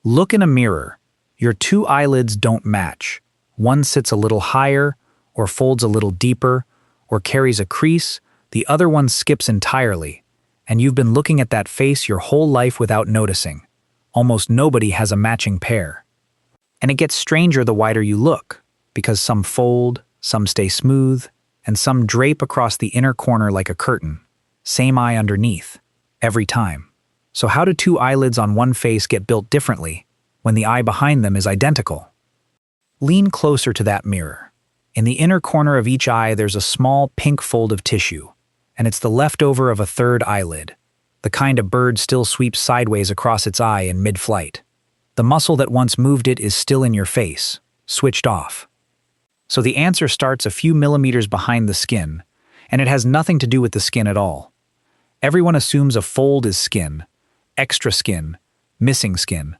Look in a mirror. Your two eyelids don't match. One sits a little higher, or folds a little deeper, or carries a crease. The other one skips entirely. And you've been looking at that face your whole life without noticing. Almost nobody has a matching pair. And it gets stranger the wider you look, because some fold, some stay smooth, and some drape across the inner corner like a curtain. Same eye underneath, every time. So how do two eyelids on one face get built differently when the eye behind them is identical? Lean closer to that mirror. In the inner corner of each eye there's a small pink fold of tissue, and it's the leftover of a third eyelid, the kind a bird still sweeps sideways across its eye in mid-flight. The muscle that once moved it is still in your face, switched off. So the answer starts a few millimeters behind the skin, and it has nothing to do with the skin at all. Everyone assumes a fold is skin, extra skin, missing skin.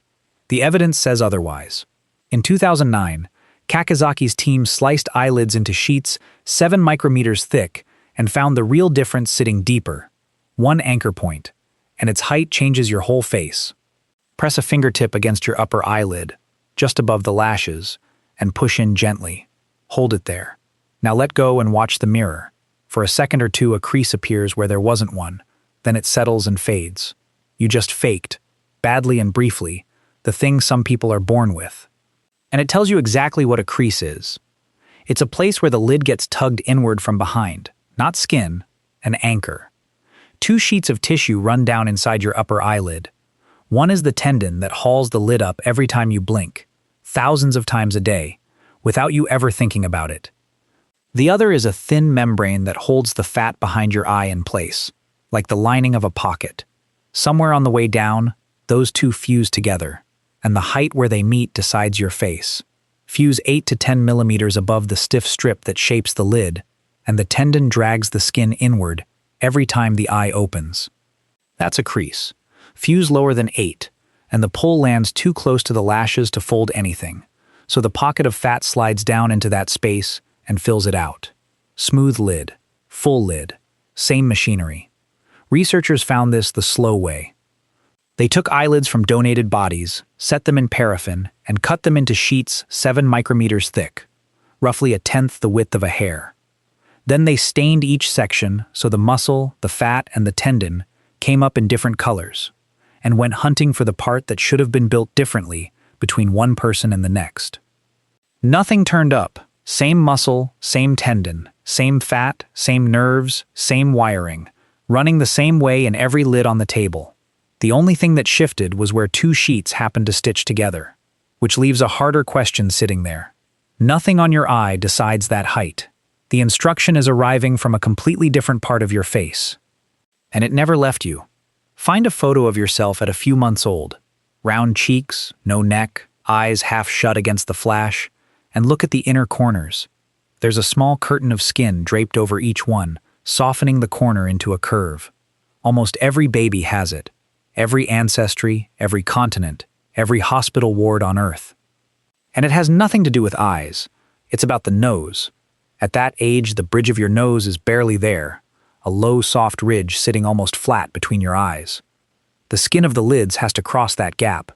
The evidence says otherwise. In 2009, Kakizaki's team sliced eyelids into sheets 7 micrometers thick and found the real difference sitting deeper, one anchor point, and its height changes your whole face. Press a fingertip against your upper eyelid, just above the lashes, and push in gently. Hold it there. Now let go and watch the mirror. For a second or two, a crease appears where there wasn't one. Then it settles and fades. You just faked, badly and briefly, the thing some people are born with. And it tells you exactly what a crease is. It's a place where the lid gets tugged inward from behind, not skin, an anchor. 2 sheets of tissue run down inside your upper eyelid. One is the tendon that hauls the lid up every time you blink, thousands of times a day, without you ever thinking about it. The other is a thin membrane that holds the fat behind your eye in place, like the lining of a pocket. Somewhere on the way down, those two fuse together, and the height where they meet decides your face. Fuse 8 to 10 millimeters above the stiff strip that shapes the lid, and the tendon drags the skin inward every time the eye opens. That's a crease. Fuse lower than 8, and the pull lands too close to the lashes to fold anything, so the pocket of fat slides down into that space and fills it out. Smooth lid, full lid, same machinery. Researchers found this the slow way. They took eyelids from donated bodies, set them in paraffin, and cut them into sheets 7 micrometers thick, roughly 1/10 the width of a hair. Then they stained each section so the muscle, the fat, and the tendon came up in different colors, and went hunting for the part that should have been built differently between one person and the next. Nothing turned up. Same muscle, same tendon, same fat, same nerves, same wiring, running the same way in every lid on the table. The only thing that shifted was where 2 sheets happened to stitch together, which leaves a harder question sitting there. Nothing on your eye decides that height. The instruction is arriving from a completely different part of your face. And it never left you. Find a photo of yourself at a few months old. Round cheeks, no neck, eyes half shut against the flash, and look at the inner corners. There's a small curtain of skin draped over each one, softening the corner into a curve. Almost every baby has it. Every ancestry, every continent, every hospital ward on Earth. And it has nothing to do with eyes. It's about the nose. At that age, the bridge of your nose is barely there, a low, soft ridge sitting almost flat between your eyes. The skin of the lids has to cross that gap,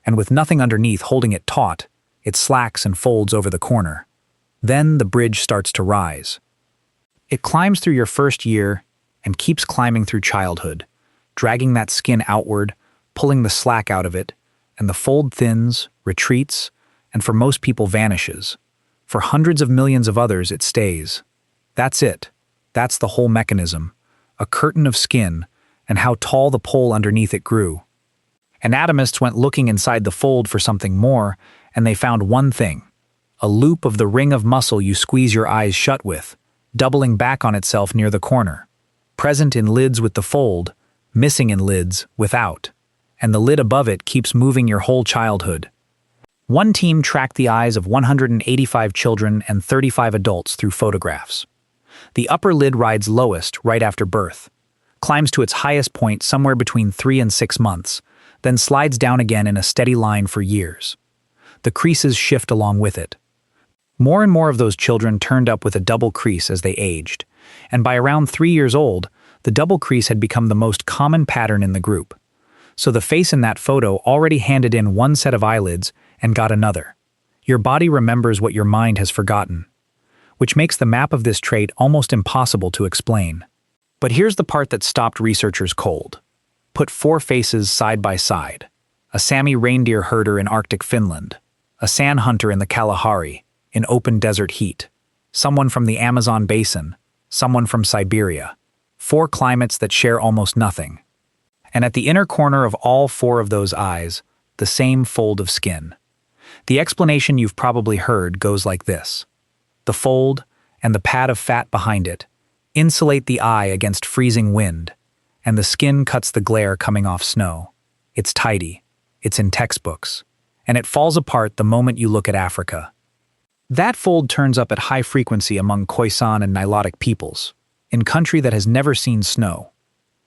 and with nothing underneath holding it taut, it slacks and folds over the corner. Then the bridge starts to rise. It climbs through your first year and keeps climbing through childhood, dragging that skin outward, pulling the slack out of it, and the fold thins, retreats, and for most people vanishes. For hundreds of millions of others, it stays. That's it. That's the whole mechanism. A curtain of skin, and how tall the pole underneath it grew. Anatomists went looking inside the fold for something more, and they found one thing. A loop of the ring of muscle you squeeze your eyes shut with, doubling back on itself near the corner. Present in lids with the fold, missing in lids without. And the lid above it keeps moving your whole childhood. One team tracked the eyes of 185 children and 35 adults through photographs. The upper lid rides lowest right after birth, climbs to its highest point somewhere between 3 and 6 months, then slides down again in a steady line for years. The creases shift along with it. More and more of those children turned up with a double crease as they aged, and by around 3 years old, the double crease had become the most common pattern in the group. So the face in that photo already handed in one set of eyelids and got another. Your body remembers what your mind has forgotten, which makes the map of this trait almost impossible to explain. But here's the part that stopped researchers cold. Put 4 faces side by side. A Sami reindeer herder in Arctic Finland, a sand hunter in the Kalahari, in open desert heat, someone from the Amazon basin, someone from Siberia. 4 climates that share almost nothing. And at the inner corner of all 4 of those eyes, the same fold of skin. The explanation you've probably heard goes like this. The fold, and the pad of fat behind it, insulate the eye against freezing wind, and the skin cuts the glare coming off snow. It's tidy, it's in textbooks, and it falls apart the moment you look at Africa. That fold turns up at high frequency among Khoisan and Nilotic peoples, in country that has never seen snow.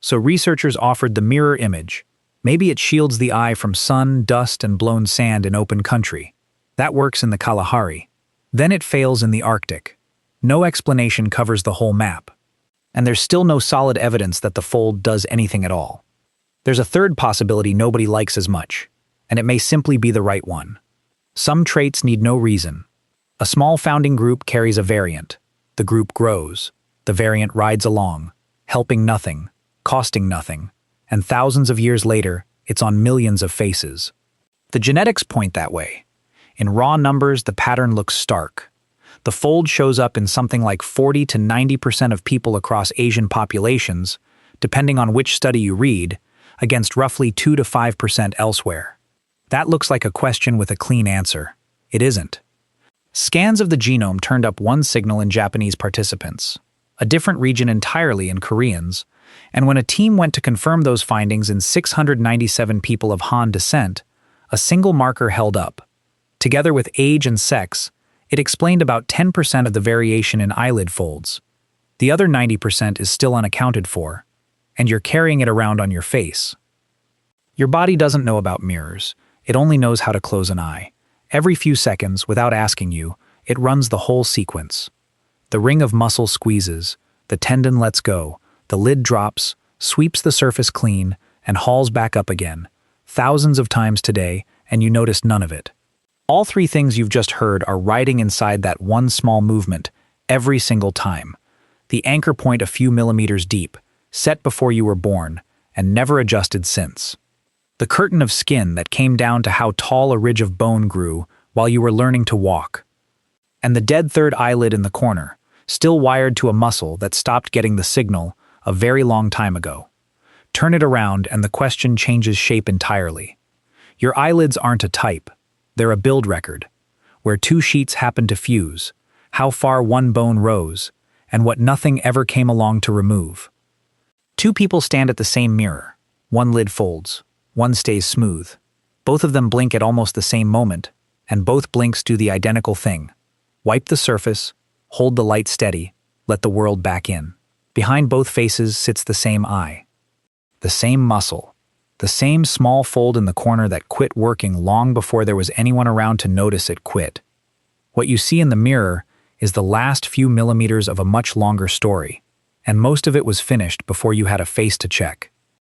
So researchers offered the mirror image. Maybe it shields the eye from sun, dust, and blown sand in open country. That works in the Kalahari. Then it fails in the Arctic. No explanation covers the whole map. And there's still no solid evidence that the fold does anything at all. There's a third possibility nobody likes as much, and it may simply be the right one. Some traits need no reason. A small founding group carries a variant. The group grows. The variant rides along, helping nothing, costing nothing, and thousands of years later, it's on millions of faces. The genetics point that way. In raw numbers, the pattern looks stark. The fold shows up in something like 40 to 90% of people across Asian populations, depending on which study you read, against roughly 2 to 5% elsewhere. That looks like a question with a clean answer. It isn't. Scans of the genome turned up one signal in Japanese participants, a different region entirely in Koreans, and when a team went to confirm those findings in 697 people of Han descent, a single marker held up. Together with age and sex, it explained about 10% of the variation in eyelid folds. The other 90% is still unaccounted for, and you're carrying it around on your face. Your body doesn't know about mirrors. It only knows how to close an eye. Every few seconds, without asking you, it runs the whole sequence. The ring of muscle squeezes, the tendon lets go, the lid drops, sweeps the surface clean, and hauls back up again, thousands of times today, and you notice none of it. All 3 things you've just heard are riding inside that one small movement, every single time. The anchor point a few millimeters deep, set before you were born, and never adjusted since. The curtain of skin that came down to how tall a ridge of bone grew while you were learning to walk. And the dead third eyelid in the corner, still wired to a muscle that stopped getting the signal a very long time ago. Turn it around and the question changes shape entirely. Your eyelids aren't a type. They're a build record, where 2 sheets happen to fuse, how far one bone rose, and what nothing ever came along to remove. 2 people stand at the same mirror. One lid folds. One stays smooth. Both of them blink at almost the same moment, and both blinks do the identical thing. Wipe the surface, hold the light steady, let the world back in. Behind both faces sits the same eye. The same muscle. The same small fold in the corner that quit working long before there was anyone around to notice it quit. What you see in the mirror is the last few millimeters of a much longer story, and most of it was finished before you had a face to check.